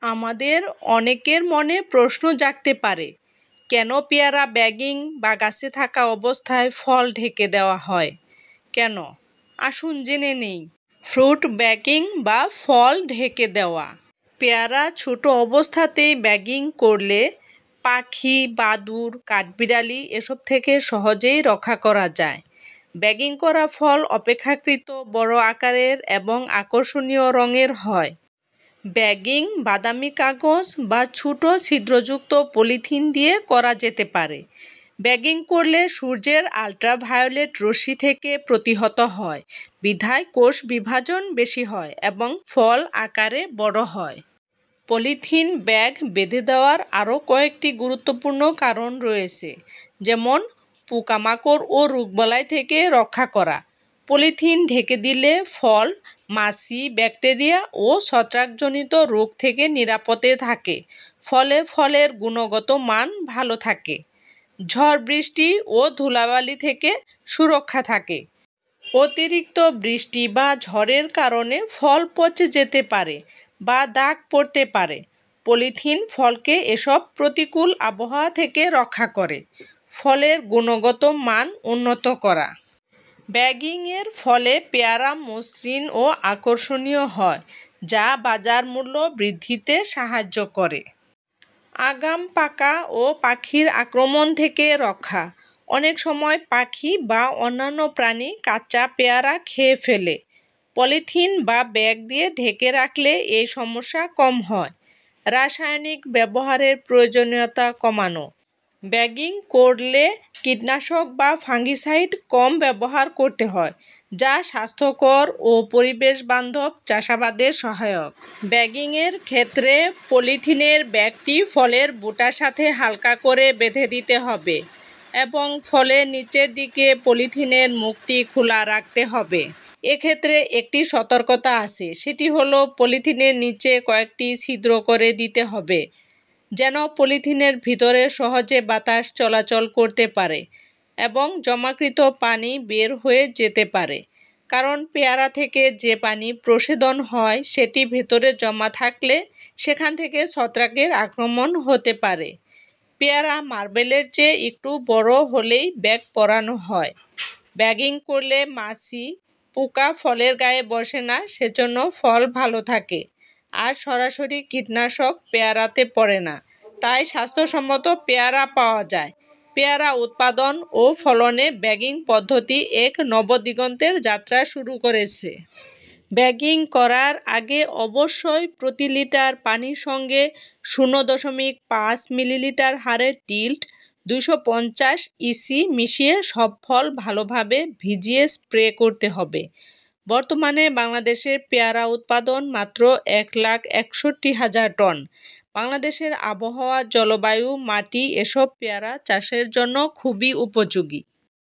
আমাদের অনেকের মনে প্রশ্ন জাগতে পারে, কেন পেয়ারা ব্যাগিং বা গাছে থাকা অবস্থায় ফল ঢেকে দেওয়া হয়? কেন? আসুন জেনে নেই। ফ্রুট ব্যাগিং বা ফল ঢেকে দেওয়া। পেয়ারা ছোট অবস্থাতেই ব্যাগিং করলে পাখি, বাদুড়, কাঠবিড়ালি এসব থেকে সহজেই রক্ষা করা যায়। ব্যাগিং করা ফল অপেক্ষাকৃত বড় আকারের এবং আকর্ষণীয় রঙের হয়। ব্যাগিং বাদামি কাগজ বা ছোট ছিদ্রযুক্ত পলিথিন দিয়ে করা যেতে পারে। ব্যাগিং করলে সূর্যের আল্ট্রাভায়োলেট রশ্মি থেকে প্রতিহত হয়, বিধায় কোষ বিভাজন বেশি হয় এবং ফল আকারে বড় হয়। পলিথিন ব্যাগ বেঁধে দেওয়ার আরও কয়েকটি গুরুত্বপূর্ণ কারণ রয়েছে, যেমন পোকামাকড় ও রোগবালাই থেকে রক্ষা করা। পলিথিন ঢেকে দিলে ফল মাছি, ব্যাকটেরিয়া ও ছত্রাকজনিত রোগ থেকে নিরাপদে থাকে, ফলে ফলের গুণগত মান ভালো থাকে। ঝড় বৃষ্টি ও ধুলাবালি থেকে সুরক্ষা থাকে। অতিরিক্ত বৃষ্টি বা ঝড়ের কারণে ফল পচে যেতে পারে বা দাগ পড়তে পারে। পলিথিন ফলকে এসব প্রতিকূল আবহাওয়া থেকে রক্ষা করে। ফলের গুণগত মান উন্নত করা। ব্যাগিংয়ের ফলে পেয়ারা মসৃণ ও আকর্ষণীয় হয়, যা বাজার মূল্য বৃদ্ধিতে সাহায্য করে। আগাম পাকা ও পাখির আক্রমণ থেকে রক্ষা। অনেক সময় পাখি বা অন্যান্য প্রাণী কাঁচা পেয়ারা খেয়ে ফেলে। পলিথিন বা ব্যাগ দিয়ে ঢেকে রাখলে এই সমস্যা কম হয়। রাসায়নিক ব্যবহারের প্রয়োজনীয়তা কমানো। ব্যাগিং করলে কীটনাশক বা ফাঙ্গিসাইড কম ব্যবহার করতে হয়, যা স্বাস্থ্যকর ও পরিবেশ বান্ধব চাষাবাদে সহায়ক। ব্যাগিংয়ের ক্ষেত্রে পলিথিনের ব্যাগটি ফলের বোঁটার সাথে হালকা করে বেঁধে দিতে হবে এবং ফলের নিচের দিকে পলিথিনের মুখটি খোলা রাখতে হবে। এক্ষেত্রে একটি সতর্কতা আছে, সেটি হলো পলিথিনের নিচে কয়েকটি ছিদ্র করে দিতে হবে, যেন পলিথিনের ভিতরে সহজে বাতাস চলাচল করতে পারে এবং জমাকৃত পানি বের হয়ে যেতে পারে। কারণ পেয়ারা থেকে যে পানি প্রশোধন হয় সেটি ভেতরে জমা থাকলে সেখান থেকে ছত্রাকের আক্রমণ হতে পারে। পেয়ারা মার্বেলের চেয়ে একটু বড় হলেই ব্যাগ পরানো হয়। ব্যাগিং করলে মাছি, পোকা ফলের গায়ে বসে না, সেজন্য ফল ভালো থাকে আর সরাসরি কীটনাশক পেয়ারাতে পড়ে না, তাই স্বাস্থ্যসম্মত পেয়ারা পাওয়া যায়। পেয়ারা উৎপাদন ও ফলনে ব্যাগিং পদ্ধতি এক নবদিগন্তের যাত্রা শুরু করেছে। ব্যাগিং করার আগে অবশ্যই প্রতি লিটার পানির সঙ্গে 0.5 মিলিলিটার হারে টিল্ট 250 ইসি মিশিয়ে সব ফল ভালোভাবে ভিজিয়ে স্প্রে করতে হবে। বর্তমানে বাংলাদেশের পেয়ারা উৎপাদন মাত্র 1,61,000 টন। বাংলাদেশের আবহাওয়া, জলবায়ু, মাটি এসব পেয়ারা চাষের জন্য খুবই উপযোগী।